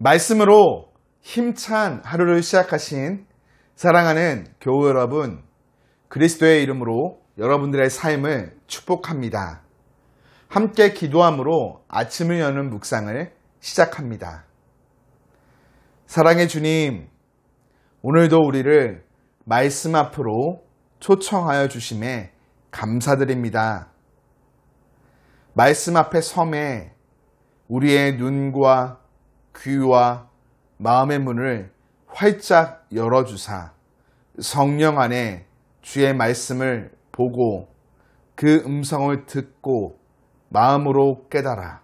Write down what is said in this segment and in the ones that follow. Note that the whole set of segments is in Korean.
말씀으로 힘찬 하루를 시작하신 사랑하는 교우 여러분, 그리스도의 이름으로 여러분들의 삶을 축복합니다. 함께 기도함으로 아침을 여는 묵상을 시작합니다. 사랑의 주님, 오늘도 우리를 말씀 앞으로 초청하여 주심에 감사드립니다. 말씀 앞에 섬에 우리의 눈과 귀와 마음의 문을 활짝 열어주사 성령 안에 주의 말씀을 보고 그 음성을 듣고 마음으로 깨달아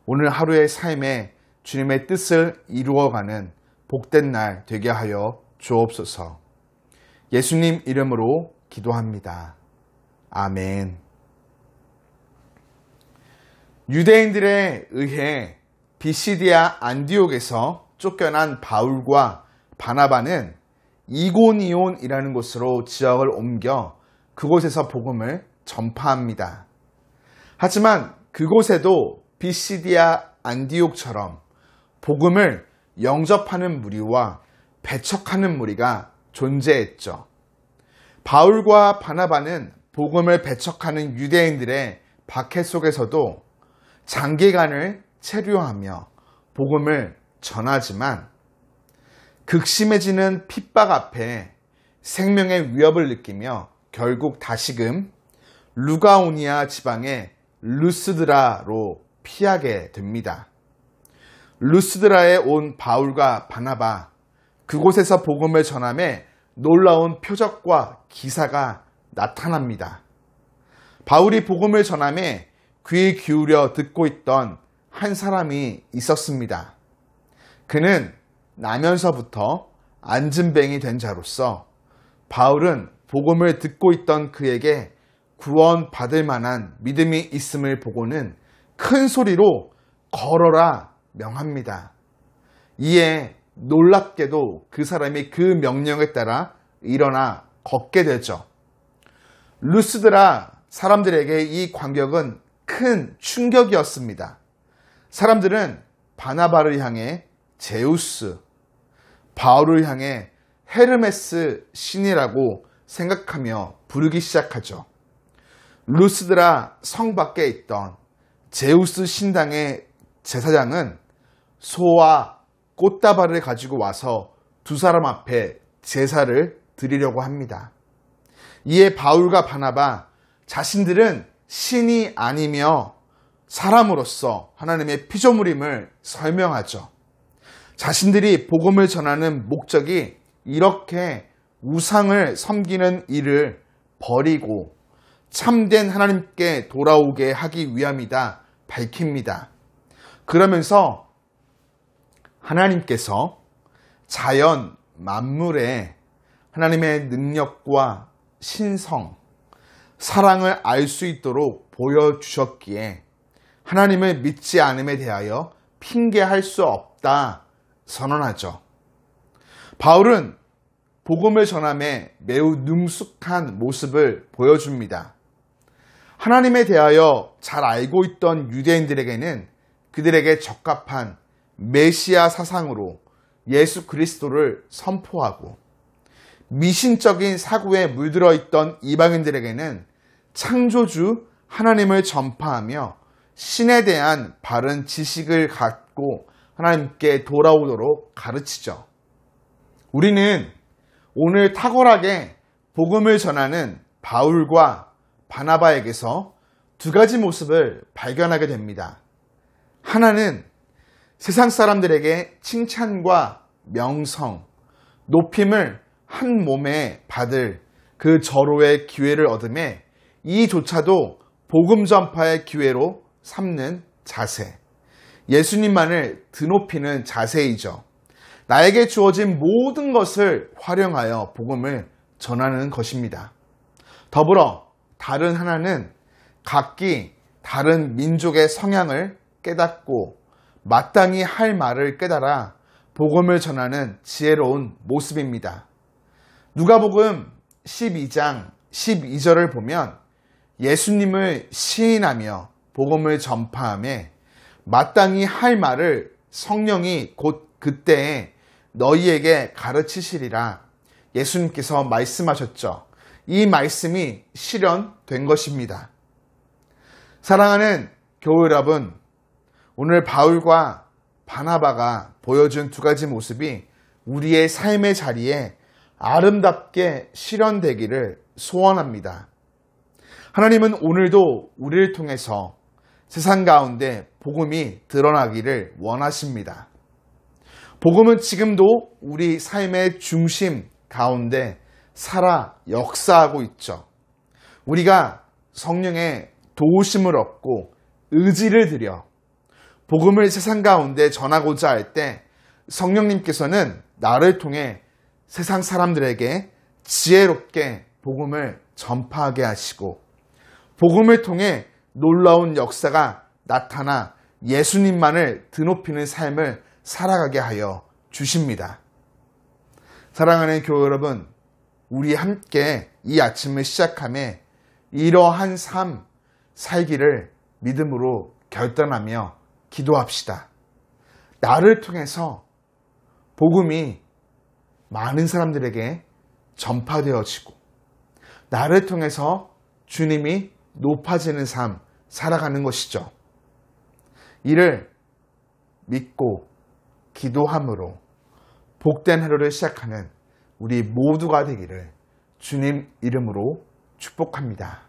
오늘 하루의 삶에 주님의 뜻을 이루어가는 복된 날 되게 하여 주옵소서. 예수님 이름으로 기도합니다. 아멘. 유대인들에 의해 비시디아 안디옥에서 쫓겨난 바울과 바나바는 이고니온이라는 곳으로 지역을 옮겨 그곳에서 복음을 전파합니다. 하지만 그곳에도 비시디아 안디옥처럼 복음을 영접하는 무리와 배척하는 무리가 존재했죠. 바울과 바나바는 복음을 배척하는 유대인들의 박해 속에서도 장기간을 체류하며 복음을 전하지만 극심해지는 핍박 앞에 생명의 위협을 느끼며 결국 다시금 루가오니아 지방의 루스드라로 피하게 됩니다. 루스드라에 온 바울과 바나바, 그곳에서 복음을 전함에 놀라운 표적과 기사가 나타납니다. 바울이 복음을 전함에 귀 기울여 듣고 있던 한 사람이 있었습니다. 그는 나면서부터 안진뱅이 된 자로서 바울은 복음을 듣고 있던 그에게 구원받을 만한 믿음이 있음을 보고는 큰 소리로 걸어라 명합니다. 이에 놀랍게도 그 사람이 그 명령에 따라 일어나 걷게 되죠. 루스드라 사람들에게 이 광경은 큰 충격이었습니다. 사람들은 바나바를 향해 제우스, 바울을 향해 헤르메스 신이라고 생각하며 부르기 시작하죠. 루스드라 성 밖에 있던 제우스 신당의 제사장은 소와 꽃다발을 가지고 와서 두 사람 앞에 제사를 드리려고 합니다. 이에 바울과 바나바 자신들은 신이 아니며 사람으로서 하나님의 피조물임을 설명하죠. 자신들이 복음을 전하는 목적이 이렇게 우상을 섬기는 일을 버리고 참된 하나님께 돌아오게 하기 위함이다 밝힙니다. 그러면서 하나님께서 자연 만물에 하나님의 능력과 신성, 사랑을 알 수 있도록 보여주셨기에 하나님을 믿지 않음에 대하여 핑계할 수 없다 선언하죠. 바울은 복음을 전함에 매우 능숙한 모습을 보여줍니다. 하나님에 대하여 잘 알고 있던 유대인들에게는 그들에게 적합한 메시아 사상으로 예수 그리스도를 선포하고 미신적인 사고에 물들어 있던 이방인들에게는 창조주 하나님을 전파하며 신에 대한 바른 지식을 갖고 하나님께 돌아오도록 가르치죠. 우리는 오늘 탁월하게 복음을 전하는 바울과 바나바에게서 두 가지 모습을 발견하게 됩니다. 하나는 세상 사람들에게 칭찬과 명성, 높임을 한 몸에 받을 그 절호의 기회를 얻음에 이조차도 복음 전파의 기회로 삼는 자세, 예수님만을 드높이는 자세이죠. 나에게 주어진 모든 것을 활용하여 복음을 전하는 것입니다. 더불어 다른 하나는 각기 다른 민족의 성향을 깨닫고 마땅히 할 말을 깨달아 복음을 전하는 지혜로운 모습입니다. 누가복음 12장 12절을 보면 예수님을 시인하며 복음을 전파하며 마땅히 할 말을 성령이 곧 그때에 너희에게 가르치시리라 예수님께서 말씀하셨죠. 이 말씀이 실현된 것입니다. 사랑하는 교회 여러분, 오늘 바울과 바나바가 보여준 두 가지 모습이 우리의 삶의 자리에 아름답게 실현되기를 소원합니다. 하나님은 오늘도 우리를 통해서 세상 가운데 복음이 드러나기를 원하십니다. 복음은 지금도 우리 삶의 중심 가운데 살아 역사하고 있죠. 우리가 성령의 도우심을 얻고 의지를 들여 복음을 세상 가운데 전하고자 할 때 성령님께서는 나를 통해 세상 사람들에게 지혜롭게 복음을 전파하게 하시고 복음을 통해 놀라운 역사가 나타나 예수님만을 드높이는 삶을 살아가게 하여 주십니다. 사랑하는 교회 여러분, 우리 함께 이 아침을 시작함에 이러한 삶 살기를 믿음으로 결단하며 기도합시다. 나를 통해서 복음이 많은 사람들에게 전파되어지고 나를 통해서 주님이 높아지는 삶 살아가는 것이죠. 이를 믿고 기도함으로 복된 하루를 시작하는 우리 모두가 되기를 주님 이름으로 축복합니다.